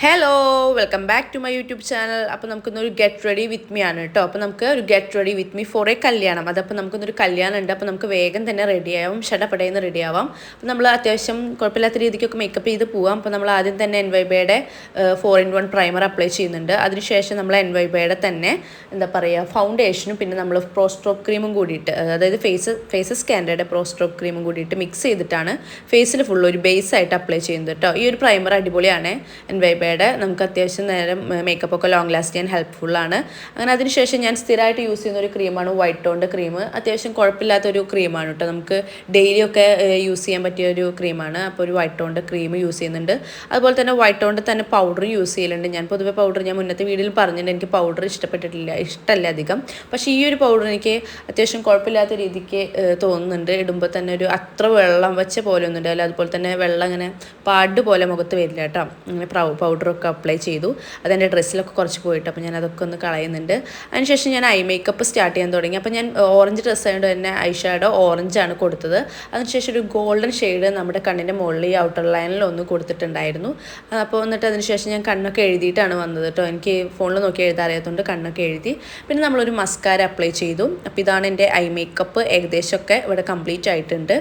Hello welcome back to my YouTube channel. അപ്പോൾ നമുക്കൊന്നൊരു get ready with me ആണ് കേട്ടോ. അപ്പോൾ നമുക്ക് ഒരു get ready with me for a കല്യാണം. അതപ്പോൾ നമുക്കൊന്നൊരു കല്യാണം ഉണ്ട്. അപ്പോൾ നമുക്ക് വേഗം തന്നെ റെഡിയാവും, ഷടപടയെന്ന് റെഡിയാവാം. അപ്പോൾ നമ്മൾ അത്യാവശ്യം കുഴപ്പമില്ലാത്ത രീതിക്കൊക്കെ മേക്കപ്പ് ചെയ്ത് പോവാം. അപ്പോൾ നമ്മൾ ആദ്യം തന്നെ NYBയുടെ 4-in-1 പ്രൈമർ അപ്ലൈ ചെയ്യുന്നുണ്ട്. അതിനുശേഷം നമ്മൾ NYBയുടെ തന്നെ എന്താ പറയുക ഫൗണ്ടേഷനും പിന്നെ നമ്മൾ പ്രോസ്ട്രോപ്പ് ക്രീമും കൂടിയിട്ട്, അതായത് ഫേസ് സ്കാൻഡയുടെ പ്രോസ്ട്രോപ്പ് ക്രീമും കൂടിയിട്ട് മിക്സ് ചെയ്തിട്ടാണ് ഫേസിൽ ഫുൾ ഒരു ബേസ് ആയിട്ട് അപ്ലൈ ചെയ്യുന്നത് കേട്ടോ. ഈ ഒരു പ്രൈമർ അടിപൊളിയാണ്. NYB നമുക്ക് അത്യാവശ്യം നേരം മേക്കപ്പ് ഒക്കെ ലോങ് ലാസ്റ്റ് ചെയ്യാൻ ഹെൽപ്ഫുള്ളാണ്. അങ്ങനെ അതിനുശേഷം ഞാൻ സ്ഥിരമായിട്ട് യൂസ് ചെയ്യുന്ന ഒരു ക്രീമാണ് വൈറ്റ് ടോണിൻ്റെ ക്രീം. അത്യാവശ്യം കുഴപ്പമില്ലാത്തൊരു ക്രീമാണ് കേട്ടോ. നമുക്ക് ഡെയിലി ഒക്കെ യൂസ് ചെയ്യാൻ പറ്റിയ ഒരു ക്രീമാണ്. അപ്പോൾ ഒരു വൈറ്റ് ടോണിൻ്റെ ക്രീം യൂസ് ചെയ്യുന്നുണ്ട്. അതുപോലെ തന്നെ വൈറ്റ് ടോണിൻ്റെ തന്നെ പൗഡർ യൂസ് ചെയ്യലുണ്ട്. ഞാൻ പൊതുവെ പൗഡർ ഞാൻ മുന്നത്തെ വീഡിയോയിൽ പറഞ്ഞിട്ടുണ്ട്, എനിക്ക് പൗഡർ ഇഷ്ടമല്ല അധികം. പക്ഷേ ഈ ഒരു പൗഡർ എനിക്ക് അത്യാവശ്യം കുഴപ്പമില്ലാത്ത രീതിക്ക് തോന്നുന്നുണ്ട്. ഇടുമ്പോൾ തന്നെ ഒരു അത്ര വെള്ളം വെച്ച പോലെ ഒന്നുണ്ട്, അല്ല അതുപോലെ തന്നെ വെള്ളം ഇങ്ങനെ പാട് പോലെ മുഖത്ത് വരില്ല കേട്ടോ. അങ്ങനെ പൗഡറൊക്കെ അപ്ലൈ ചെയ്തു. അതെൻ്റെ ഡ്രസ്സിലൊക്കെ കുറച്ച് പോയിട്ട് അപ്പോൾ ഞാൻ അതൊക്കെ ഒന്ന് കളയുന്നുണ്ട്. അതിനുശേഷം ഞാൻ ഐ മേക്കപ്പ് സ്റ്റാർട്ട് ചെയ്യാൻ തുടങ്ങി. അപ്പോൾ ഞാൻ ഓറഞ്ച് ഡ്രസ്സ് ആയതുകൊണ്ട് തന്നെ ഐ ഷാഡോ ഓറഞ്ചാണ് കൊടുത്തത്. അതിനുശേഷം ഒരു ഗോൾഡൻ ഷെയ്ഡ് നമ്മുടെ കണ്ണിൻ്റെ മുകളിൽ ഈ ഔട്ടർ ലൈനിൽ ഒന്ന് കൊടുത്തിട്ടുണ്ടായിരുന്നു. അപ്പോൾ എന്നിട്ട് അതിനുശേഷം ഞാൻ കണ്ണൊക്കെ എഴുതിയിട്ടാണ് വന്നത് കേട്ടോ. എനിക്ക് ഫോണിൽ നോക്കി എഴുതാൻ അറിയാത്തതുകൊണ്ട് കണ്ണൊക്കെ എഴുതി. പിന്നെ നമ്മളൊരു മസ്കാര അപ്ലൈ ചെയ്തു. അപ്പോൾ ഇതാണ് എൻ്റെ ഐ മേക്കപ്പ്. ഏകദേശമൊക്കെ ഇവിടെ കംപ്ലീറ്റ് ആയിട്ടുണ്ട്.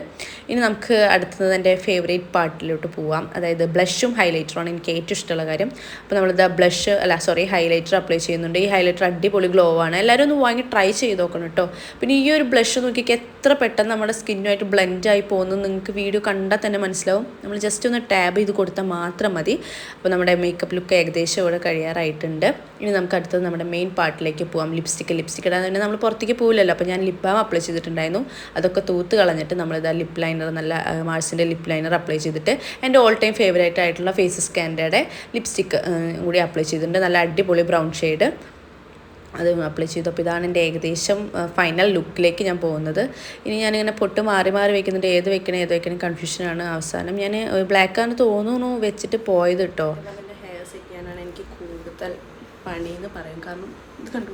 ഇനി നമുക്ക് അടുത്തത് എൻ്റെ ഫേവറേറ്റ് പാർട്ടിലോട്ട് പോവാം, അതായത് ബ്ലഷും ഹൈലൈറ്ററുമാണ് എനിക്ക് ഏറ്റവും ഇഷ്ടമുള്ള കാര്യം. അപ്പോൾ നമ്മളിത് ഹൈലൈറ്റർ അപ്ലൈ ചെയ്യുന്നുണ്ട്. ഈ ഹൈലൈറ്റർ അടിപൊളി ഗ്ലോ ആണ്. എല്ലാവരും ഒന്ന് വാങ്ങി ട്രൈ ചെയ്ത് നോക്കണം കേട്ടോ. പിന്നെ ഈ ഒരു ബ്ലഷ് നോക്കിയൊക്കെ എത്ര പെട്ടെന്ന് നമ്മുടെ സ്കിന്നുമായിട്ട് ബ്ലെൻഡായി പോകുന്നത് നിങ്ങൾക്ക് വീഡിയോ കണ്ടാൽ തന്നെ മനസ്സിലാവും. നമ്മൾ ജസ്റ്റ് ഒന്ന് ടാബ് ചെയ്ത് കൊടുത്താൽ മാത്രം മതി. അപ്പോൾ നമ്മുടെ മേക്കപ്പ് ലുക്ക് ഏകദേശം ഇവിടെ കഴിയാറായിട്ടുണ്ട്. ഇനി നമുക്ക് അടുത്തത് നമ്മുടെ മെയിൻ പാർട്ടിലേക്ക് പോകാം. ലിപ്സ്റ്റിക്ക് ഇടാൻ തന്നെ നമ്മൾ പുറത്തേക്ക് പോകില്ലല്ലോ. അപ്പോൾ ഞാൻ ലിപ് ബാം അപ്ലൈ ചെയ്തിട്ടുണ്ടായിരുന്നു. അതൊക്കെ തൂത്ത് കളഞ്ഞിട്ട് നമ്മളിതാ ലിപ്പ് ലൈനർ, നല്ല മാർസിൻ്റെ ലിപ്പ് ലൈനർ അപ്ലൈ ചെയ്തിട്ട് എൻ്റെ ഓൾ ടൈം ഫേവറേറ്റ് ആയിട്ടുള്ള ഫേസ് സ്കാൻഡയുടെ ലിപ്സ്റ്റിക്ക് കൂടി അപ്ലൈ ചെയ്തിട്ടുണ്ട്. നല്ല അടിപൊളി ബ്രൗൺ ഷെയ്ഡ് അത് അപ്ലൈ ചെയ്തു. അപ്പോൾ ഇതാണ് എൻ്റെ ഏകദേശം ഫൈനൽ ലുക്കിലേക്ക് ഞാൻ പോകുന്നത്. ഇനി ഞാനിങ്ങനെ പൊട്ട് മാറി വയ്ക്കുന്നുണ്ട്. ഏത് വെക്കണം കൺഫ്യൂഷനാണ്. അവസാനം ഞാൻ ബ്ലാക്കാണ് തോന്നുന്നു വെച്ചിട്ട് പോയത് കേട്ടോ. എൻ്റെ ഹെയർ സെറ്റ് ചെയ്യാനാണ് എനിക്ക് കൂടുതൽ പണിയെന്ന് പറയും. കാരണം ഇത് കണ്ടു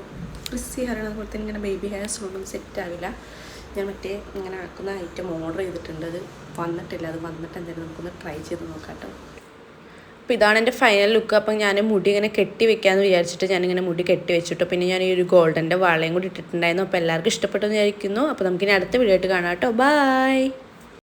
ക്രിസ്സി ഹെയർ അതുപോലെ തന്നെ ഇങ്ങനെ ബേബി ഹെയർസ് ഒന്നും സെറ്റ് ആവില്ല. ഞാൻ മറ്റേ ഇങ്ങനെ ആക്കുന്ന ഐറ്റം ഓർഡർ ചെയ്തിട്ടുണ്ട്. അത് വന്നിട്ടില്ല. അത് വന്നിട്ട് എന്തായാലും നമുക്കൊന്ന് ട്രൈ ചെയ്ത് നോക്കാം കേട്ടോ. അപ്പോൾ ഇതാണ് എൻ്റെ ഫൈനൽ ലുക്ക്. അപ്പം ഞാൻ മുടി ഇങ്ങനെ കെട്ടി വെക്കാമെന്ന് വിചാരിച്ചിട്ട് ഞാനിങ്ങനെ മുടി കെട്ടി വെച്ചിട്ടു. പിന്നെ ഞാൻ ഈ ഒരു ഗോൾഡൻ്റെ വളയും കൂടി ഇട്ടിട്ടുണ്ടായിരുന്നു. അപ്പോൾ എല്ലാവർക്കും ഇഷ്ടപ്പെട്ടെന്ന് വിചാരിക്കുന്നു. അപ്പോൾ നമുക്കിനി അടുത്ത വീഡിയോ ആയിട്ട് കാണാം കേട്ടോ. ബൈ.